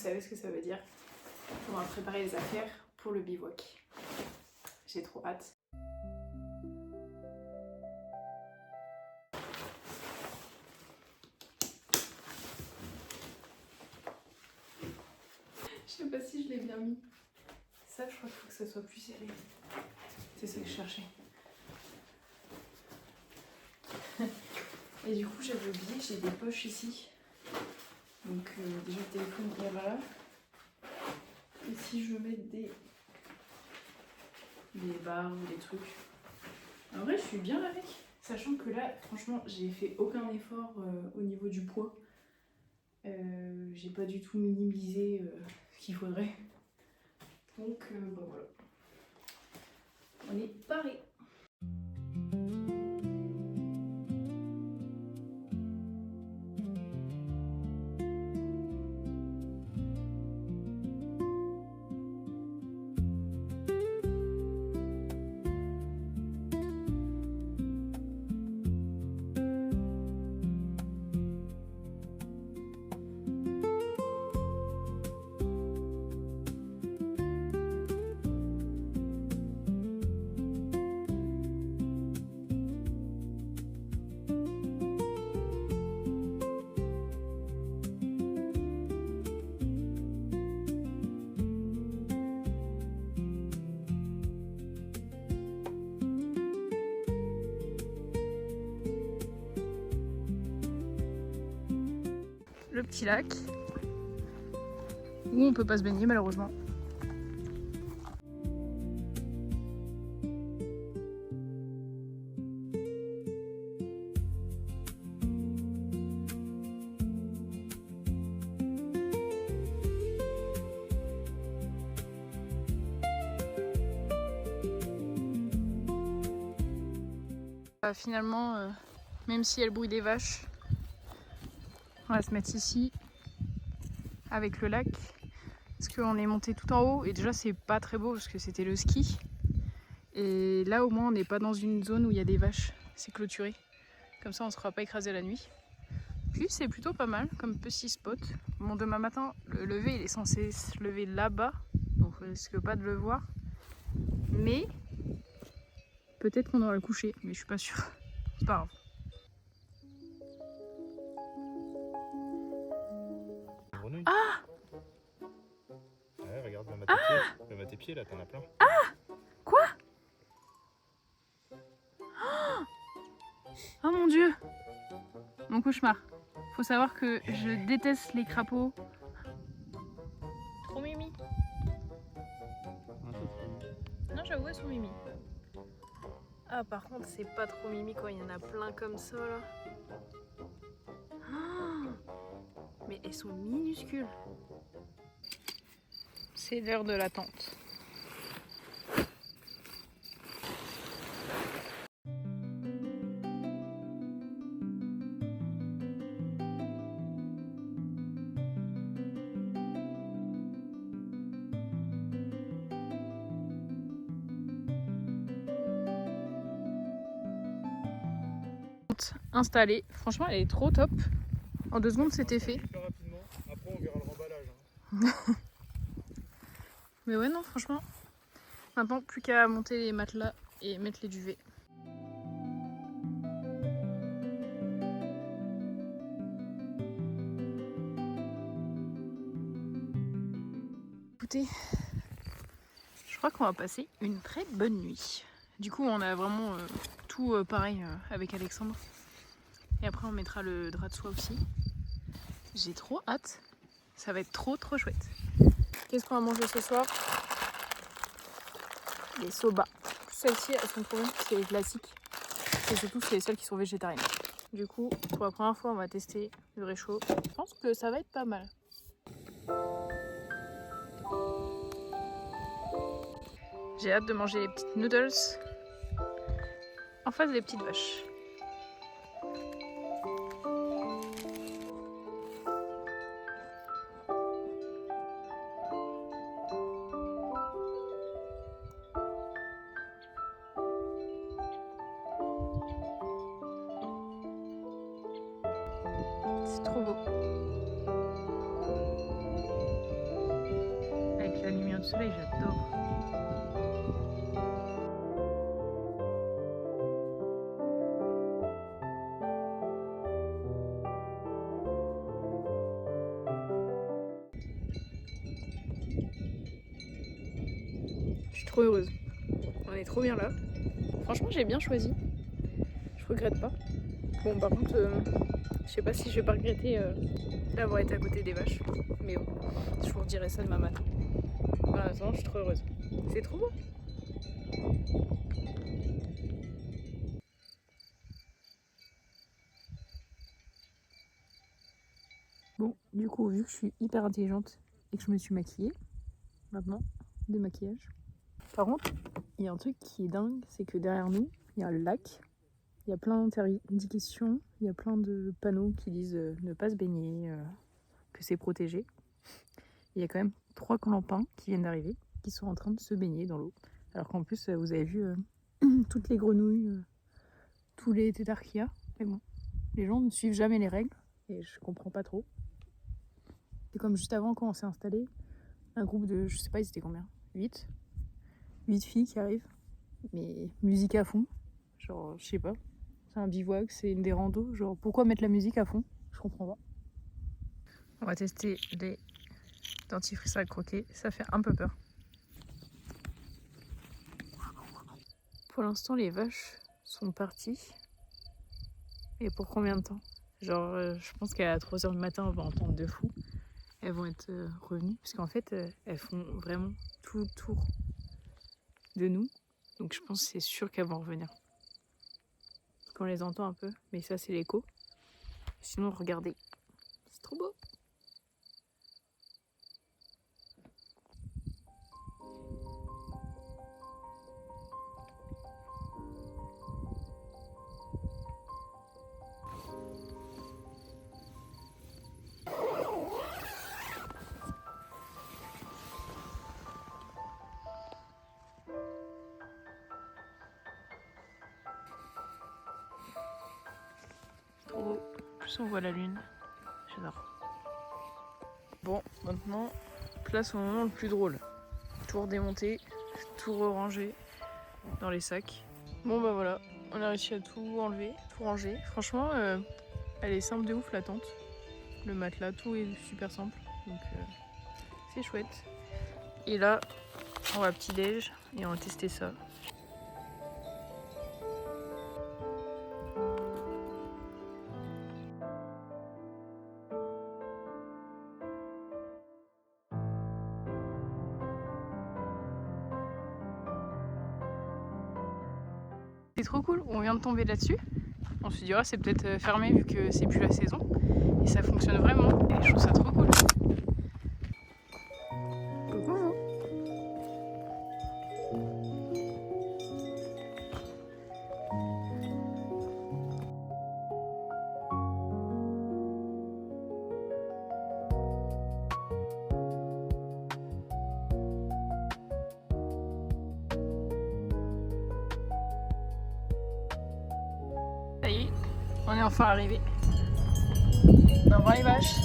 savez ce que ça veut dire. On va préparer les affaires pour le bivouac. J'ai trop hâte. Je sais pas si je l'ai bien mis. Ça, je crois qu'il faut que ça soit plus serré. C'est ce que je cherchais. Et du coup, j'avais oublié, j'ai des poches ici. Donc déjà le téléphone est là. Et si je veux mettre des barres ou des trucs. En vrai, je suis bien avec. Sachant que là, franchement, j'ai fait aucun effort au niveau du poids. J'ai pas du tout minimisé ce qu'il faudrait. Donc, bah voilà. On est paré. Le petit lac où on peut pas se baigner malheureusement. Finalement, même si elle brouille des vaches, on va se mettre ici avec le lac parce qu'on est monté tout en haut et déjà c'est pas très beau parce que c'était le ski et là au moins on n'est pas dans une zone où il y a des vaches, c'est clôturé, comme ça on ne se fera pas écraser la nuit. Puis c'est plutôt pas mal comme petit spot. Bon, demain matin le lever il est censé se lever là-bas donc on risque pas de le voir, mais peut-être qu'on aura le coucher, mais je suis pas sûre, c'est pas grave. Ah! Ouais, regarde, même à tes pieds. Même à tes pieds, là, t'en as plein. Ah! Quoi? Oh mon dieu! Mon cauchemar. Faut savoir que je déteste les crapauds. Trop mimi. Non, j'avoue, elles sont mimi. Ah, par contre, c'est pas trop mimi quand il y en a plein comme ça, là. Mais elles sont minuscules. C'est l'heure de l'attente. Installée. Franchement, elle est trop top. En 2 secondes, c'était fait. Super rapidement. Après, on verra le remballage. Mais ouais, non, franchement. Maintenant, plus qu'à monter les matelas et mettre les duvets. Écoutez, je crois qu'on va passer une très bonne nuit. Du coup, on a vraiment tout pareil avec Alexandre. Et après, on mettra le drap de soie aussi. J'ai trop hâte. Ça va être trop chouette. Qu'est-ce qu'on va manger ce soir? Les soba. Celles-ci, elles sont trop bonnes, c'est les classiques. Et surtout, c'est les seules qui sont végétariennes. Du coup, pour la première fois, on va tester le réchaud. Je pense que ça va être pas mal. J'ai hâte de manger les petites noodles en face des petites vaches. C'est trop beau. avec la lumière du soleil, j'adore. Je suis trop heureuse. On est trop bien là. Franchement, j'ai bien choisi. Je regrette pas. Bon, par contre, je sais pas si je vais pas regretter d'avoir été à côté des vaches. Mais bon, je vous redirai ça demain matin. En attendant, je suis trop heureuse. C'est trop beau. Bon, du coup, vu que je suis hyper intelligente et que je me suis maquillée, maintenant, démaquillage. Par contre, il y a un truc qui est dingue, c'est que derrière nous, il y a le lac. Il y a plein d'indications, il y a plein de panneaux qui disent ne pas se baigner, que c'est protégé. Il y a quand même 3 clampins qui viennent d'arriver, qui sont en train de se baigner dans l'eau. Alors qu'en plus, vous avez vu toutes les grenouilles, tous les têtards qu'il y a. Mais bon, les gens ne suivent jamais les règles et je comprends pas trop. C'est comme juste avant quand on s'est installé, un groupe de, je sais pas, ils étaient combien, 8 filles qui arrivent, mais musique à fond, genre je sais pas. C'est un bivouac, c'est une des randos. Genre, pourquoi mettre la musique à fond? Je comprends pas. On va tester les dentifrices à croquer. Ça fait un peu peur. Pour l'instant, les vaches sont parties. Et pour combien de temps? Genre, je pense qu'à 3h du matin, on va entendre de fou. Elles vont être revenues. Parce qu'en fait, elles font vraiment tout le tour de nous. Donc je pense que c'est sûr qu'elles vont revenir. On les entend un peu, mais ça c'est l'écho. Sinon regardez, c'est trop beau. Trop beau. En plus on voit la lune. J'adore. Bon, maintenant, place au moment le plus drôle. Tout redémonter, tout ranger dans les sacs. Bon bah voilà, on a réussi à tout enlever, tout ranger. Franchement, elle est simple de ouf la tente. Le matelas, tout est super simple. Donc c'est chouette. Et là, on va petit-déj et on va tester ça. C'est trop cool, on vient de tomber là-dessus. On se dit, c'est peut-être fermé vu que c'est plus la saison. Et ça fonctionne vraiment. Et je trouve ça trop cool. Coucou. Ça y est, on est enfin arrivé. On va voir les vaches.